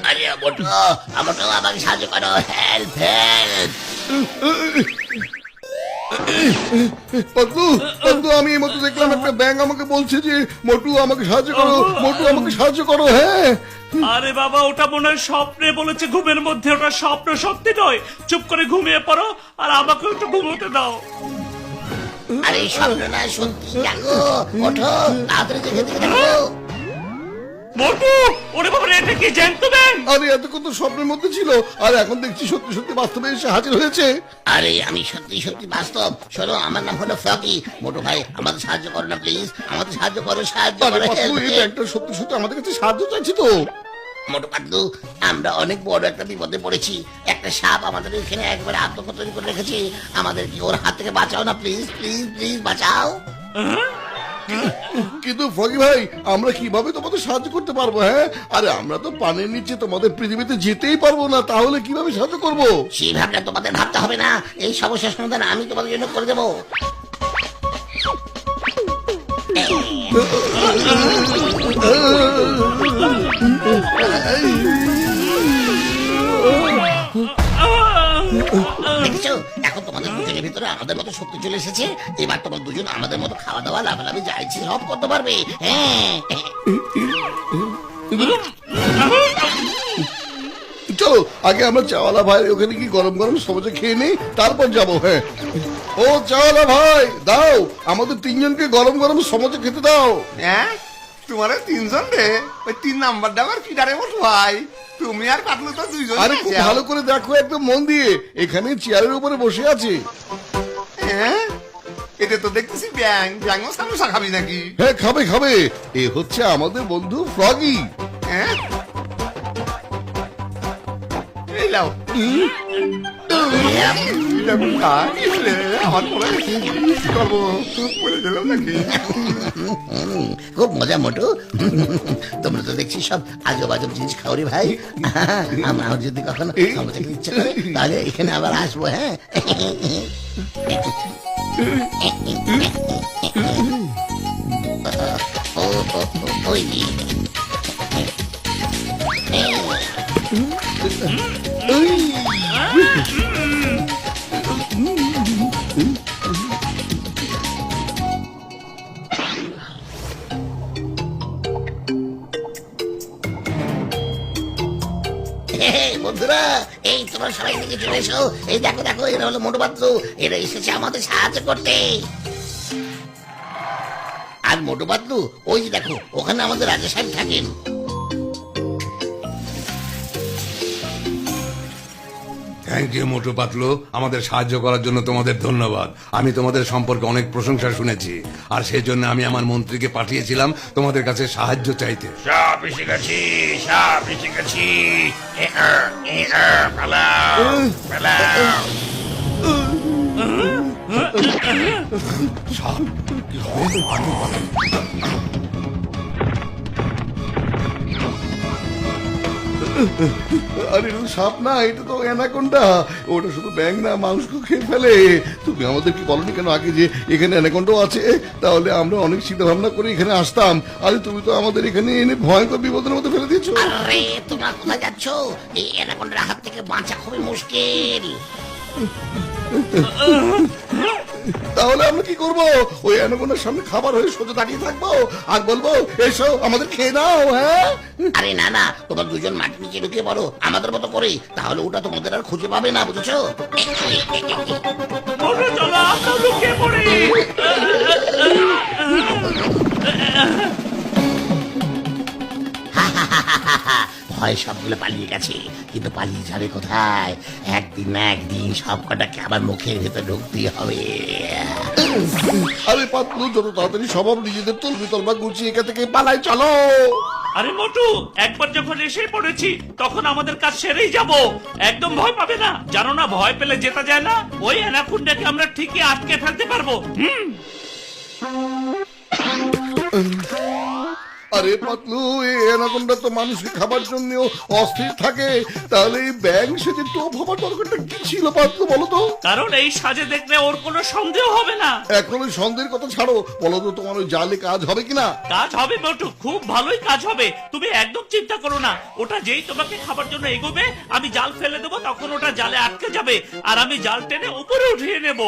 আরে মোটু, মোটু আমাকে সাহায্য করো, হেল্প হেল্প। পাতলু পাতলু, আমি এই মতো দেখলাম একটা ব্যাঙ আমাকে বলছে যে মোটু আমাকে সাহায্য করো, মোটু আমাকে সাহায্য করো। হ্যাঁ, আরে বাবা, ওটা মনে হয় স্বপ্নে বলেছে, ঘুমের মধ্যে। ওটা স্বপ্ন, সত্যি নয়। চুপ করে ঘুমিয়ে পড়ো আর আমাকে একটু ঘুমোতে দাও। আরে স্বপ্ন না, সত্যি জাগো, ওঠো তাড়াতাড়ি, দেখে দেখে দেখো। মোটু, ওরে বাবা, এটা কি জ্যান্ত ব্যাঙ? আরে এতক্ষণ তো স্বপ্নের মধ্যে ছিল, আর এখন দেখছি সত্যি সত্যি বাস্তবে এসে হাজির হয়েছে। আরে আমি সত্যি সত্যি বাস্তব। শোনো, আমার নাম হলো ফ্রকি। মোটু ভাই, আমাদের সাহায্য করো না প্লিজ, আমাদের সাহায্য করো, সাহায্য আরে করো, পাতলু, help, এই help। ব্যাঙটা সত্যি সত্যি আমাদের কাছে সাহায্য চাইছি তো। মোটু পাতলু, আমরা অনেক বড় একটা বিপদে পড়েছি। একটা সাপ আমাদের এখানে একবারে আত্মহত্যা তৈরি করে রেখেছে। আমাদের কি ওর হাত থেকে বাঁচাও না প্লিজ, প্লিজ প্লিজ বাঁচাও। কিন্তু ফকি ভাই, আমরা কিভাবে তোমাদের সাহায্য করতে পারবো? হ্যাঁ, আরে আমরা তো পানির নিচে তোমাদের পৃথিবীতে যেতেই পারবো না, তাহলে কিভাবে সাহায্য করবো? সেই ভাবনা তোমাদের ভাবতে হবে না, এই সমস্যার সমাধান আমি তোমাদের জন্য করে দেবো। দেখেছো, এখন তোমাদের দুজনের ভিতরে আমাদের মতো শক্তি চলে এসেছে। এবার তোমার দুজন আমাদের মতো খাওয়া দাওয়া, লাফালাফি যা ইচ্ছে সব করতে পারবে। হ্যাঁ, চলো আগে আমরা চাওয়ালা ভাই ওখানে কি গরম গরম সবজে খেয়ে নেই, তারপর যাবো। হ্যাঁ, ও চাওয়ালা ভাই, দাও আমাদের তিনজনকে গরম গরম সবজে খেতে দাও। হ্যাঁ, তোমার তিনজন রে, ওই 3 নাম্বারটা আবার কি ডারে মোটু ভাই? তুমি আর পাতলু তো দুইজন। আরে খুব ভালো করে দেখো, একদম মন দিয়ে। এখানে চেয়ারের উপরে বসে আছে। হ্যাঁ, এটা তো দেখতেছি ব্যাং ব্যাংও সামোসা খাবি নাকি? হ্যাঁ, খাবে খাবে। এ হচ্ছে আমাদের বন্ধু ফ্রগি। হ্যাঁ, এই লাও। আমার পরে কি করবো, বলে দিলাম নাকি? খুব মজা মোটু। তোমরা তো দেখছি সব আজব আজব জিনিস খাও রে ভাই। আমার যদি কখনো সমস্যা ইচ্ছে করে তাহলে এখানে আবার আসবো। হ্যাঁ, ওই বন্ধুরা, এই তোমরা সবাই দিকে চলে এসো। এই দেখো দেখো, এরা হলো মোটু পাতলু। এরা এসেছে আমাদের সাহায্য করতে। আর মোটু পাতলু, ওই যে দেখো, ওখানে আমাদের রাজা সাহেব থাকেন। থ্যাংক ইউ মোটু পাতলু, আমাদের সাহায্য করার জন্য তোমাদের ধন্যবাদ। আমি তোমাদের সম্পর্কে অনেক প্রশংসা শুনেছি, আর সেই জন্য আমি আমার মন্ত্রীকে পাঠিয়েছিলাম তোমাদের কাছে সাহায্য চাইতে। সব এসে গেছি, সব এসে গেছি। পালাও, পালাও। সাপ, কি হবে? আরে এটা তো সাপ না, এটা তো অ্যানাকোন্ডা। ওটা শুধু ব্যাঙ না, মাংস খেয়ে ফেলে। তুমি আমাদের কি বলনি কেন আগে যে এখানে অ্যানাকোন্ডাও আছে? তাহলে আমরা অনেক চিন্তা ভাবনা করে এখানে আসতাম। আরে তুমি তো আমাদের এখানে এনে ভয়ঙ্কর বিপদের মধ্যে ফেলে দিয়েছো। আরে তোমরা কোথায় যাচ্ছ? এই অ্যানাকোন্ডার হাত থেকে বাঁচা খুবই মুশকিল। তাহলে আমরা কি করবো? ওই অ্যানাকোন্ডার সামনে খাবার হয়ে সোজা দাঁড়িয়ে থাকবো আর বলবো এসো আমাদের খেয়ে নাও? হ্যাঁ, আরে না না, তোমরা দুজন মাটির নিচে ঢুকে পড়ো আমাদের মতো করে, তাহলে ওটা তোমাদের আর খুঁজে পাবে না, বুঝেছো? মোটু, চলো আমরা লুকিয়ে পড়ি। ভয় সবগুলো পালিয়ে গেছে, কিন্তু পালিয়ে যাবে কোথায়? একদিন না একদিন সব কটাকে আবার মুখের ভেতর ঢুকতেই হবে। আরে পাতলু, যত তাড়াতাড়ি স্বভাব নিজেদের তলবি তলবা গুছিয়ে এখান থেকে পালাই, চলো। আরে মোটু, একবার যখন এসে পড়েছি তখন আমাদের কাজ সেরেই যাব। একদম ভয় পাবে না, জানো না, ভয় পেলে জেতা যায় না। ওই অ্যানাকোন্ডাকে আমরা ঠিকই আটকে ফেলতে পারবো। আরে পাতলু, এই অ্যানাকোন্ডা তো মানুষকে খাবার জন্য অস্থির থাকে, তাহলে এই ব্যাং সেজে টোপ হবার দরকারটা কি ছিল পাতলু, বলো তো? কারণ এই সাজে দেখলে ওর কোনো সন্দেহ হবে না। এখন ওই সন্দেহের কথা ছাড়ো, বলো তো তোমার ওই জালে কাজ হবে কিনা? কাজ হবে মোটু, খুব ভালোই কাজ হবে, তুমি একদম চিন্তা করো না। ওটা যেই তোমাকে খাবার জন্য এগোবে, আমি জাল ফেলে দেবো, তখন ওটা জালে আটকে যাবে আর আমি জাল টেনে উপরে উঠিয়ে নেব।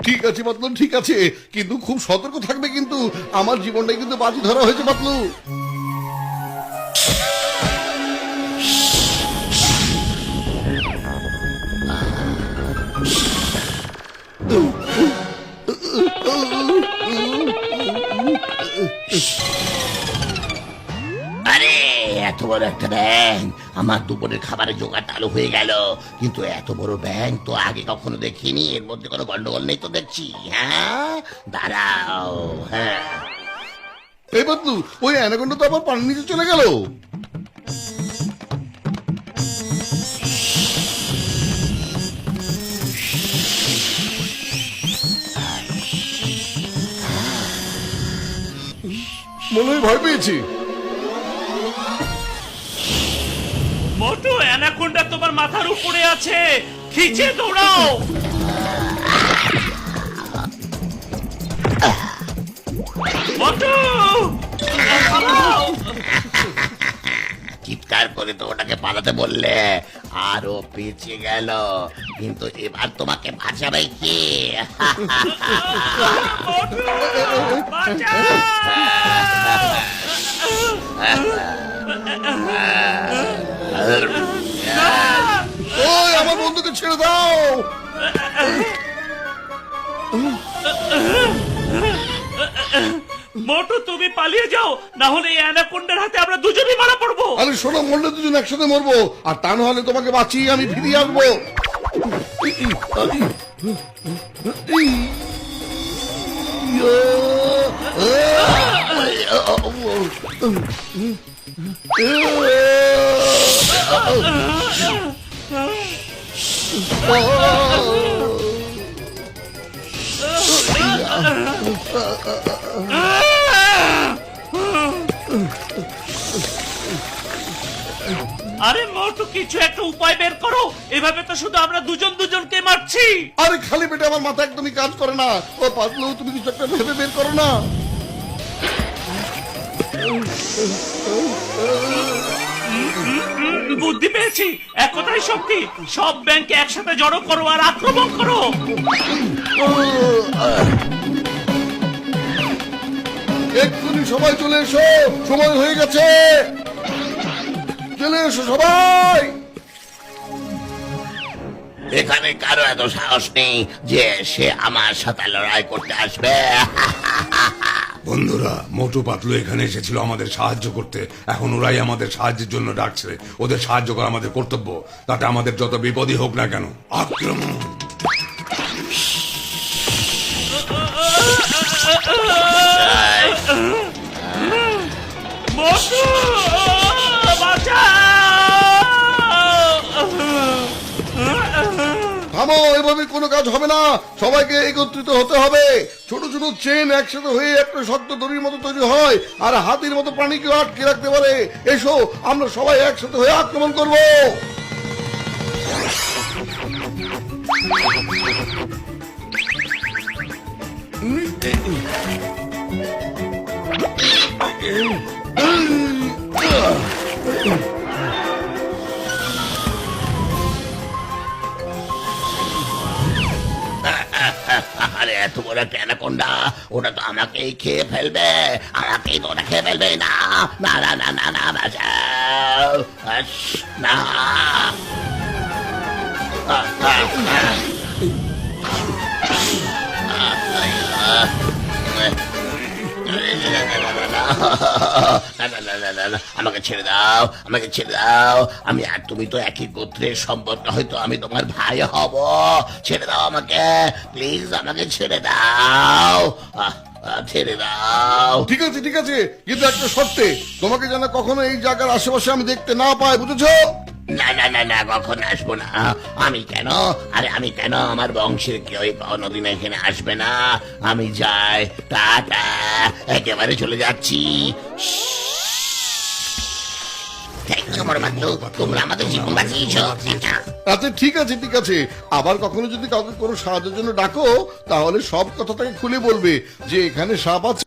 ঠিক আছে পাতলু, ঠিক আছে, কিন্তু খুব সতর্ক থাকবে, কিন্তু আমার জীবনটাই কিন্তু বাজি ধরা হয়েছে পাতলু। আরে এত বড় একটা ব্যাং, আমার দুপুরের খাবারের জোগাড় চালু হয়ে গেল, কিন্তু এত বড় ব্যাং তো আগে কখনো দেখিনি। এর মধ্যে কোনো গন্ডগোল নেই তো দেখছি। হ্যাঁ, দাঁড়াও। হ্যাঁ, এই পাতলু, ওই অ্যানাকোন্ডা তো আবার পানির নিচে চলে গেল। মনে হয় ভয় পেয়েছি। মোটু, অ্যানাকোন্ডা তোমার মাথার উপরে আছে, খিচে দৌড়াও। মোটু, পালাও। চিৎকার করে তো ওটাকে পালাতে বললে, আরো পেঁচে গেল, কিন্তু এবার তোমাকে বাঁচাবে কে? মোটু, বাঁচাও। ওই আমার বন্ধুকে ছেড়ে দাও। মোটু, তুমি পালিয়ে যাও, না হলে এই অ্যানাকোন্ডার হাতে আমরা দুজনেই মারা পড়বো। আরে শোনো, মরলে দুজন একসাথে মরবো, আর তা না হলে তোমাকে বাঁচিয়ে আমি ফিরিয়ে আসবো। আরে মোটু, কিছু একটা উপায় বের করো, এভাবে তো শুধু আমরা দুজন দুজনকে মারছি। আরে খালি পেটে আমার মাথা একদমই কাজ করে না। ও পাতলু, তুমি কিছু একটা ভেবে বের করো না। বুদ্ধি পেয়েছি, একতাই শক্তি, সব ব্যাংকে একসাথে জড়ো করো আর আক্রমণ করো। এক্ষুনি সবাই চলে এসো, সময় হয়ে গেছে, চলে এসো সবাই। এখানে কারো এত সাহস নেই যে সে আমার সাথে লড়াই করতে আসবে। বন্ধুরা, মোটু পাতলু এখানে এসেছিল আমাদের সাহায্য করতে, এখন ওরাই আমাদের সাহায্যের জন্য ডাকছে। ওদের সাহায্য করা আমাদের কর্তব্য, তাতে আমাদের যত বিপদই হোক না কেন। আক্রমণ! মোটু, বাঁচাও! থামো, এভাবে কোনো কাজ হবে না, সবাইকে একত্রিত হতে হবে। ছোট ছোট চেন একসাথে হয়ে একটা শক্ত দড়ির মতো তৈরি হয়, আর হাতির মতো প্রাণীকে আটকে রাখতে পারে। এসো, আমরা সবাই একসাথে হয়ে আক্রমণ করব। আরে এত বড় একটা অ্যানাকোন্ডা, ওটা তো আমাকেই খেয়ে ফেলবে, আমাকেই তো ওটা খেয়ে ফেলবে। না না না না না না, বাঁচাও। না, আমাকে ছেড়ে দাও, আমাকে ছেড়ে দাও। আমি আর তুমি তো একই গোত্রের সম্পর্ক, হয়তো আমি তোমার ভাই হব। ছেড়ে দাও আমাকে, প্লিজ, আমাকে ছেড়ে দাও, ছেড়ে দাও। ঠিক আছে, ঠিক আছে, কিন্তু একটা শর্তে, তোমাকে যেন কখনো এই জায়গার আশেপাশে আমি দেখতে না পাই, বুঝেছো? না না না না, কখন আসবো না। আমি কেন? আরে আমি কেন? আমার বংশের কেউ কোনোদিন এখানে আসবে না। আমি যাই, টাটা। একেবারে চলে যাচ্ছি। থ্যাংক ইউ মোটু পাতলু, তোমরা আমাদের জীবন বাঁচিয়েছো। আচ্ছা ঠিক আছে ঠিক আছে, আবার কখনো যদি কাউকে কোনো সাহায্যের জন্য ডাকো তাহলে সব কথাটাকে খুলে বলবে যে এখানে সাপ আছে।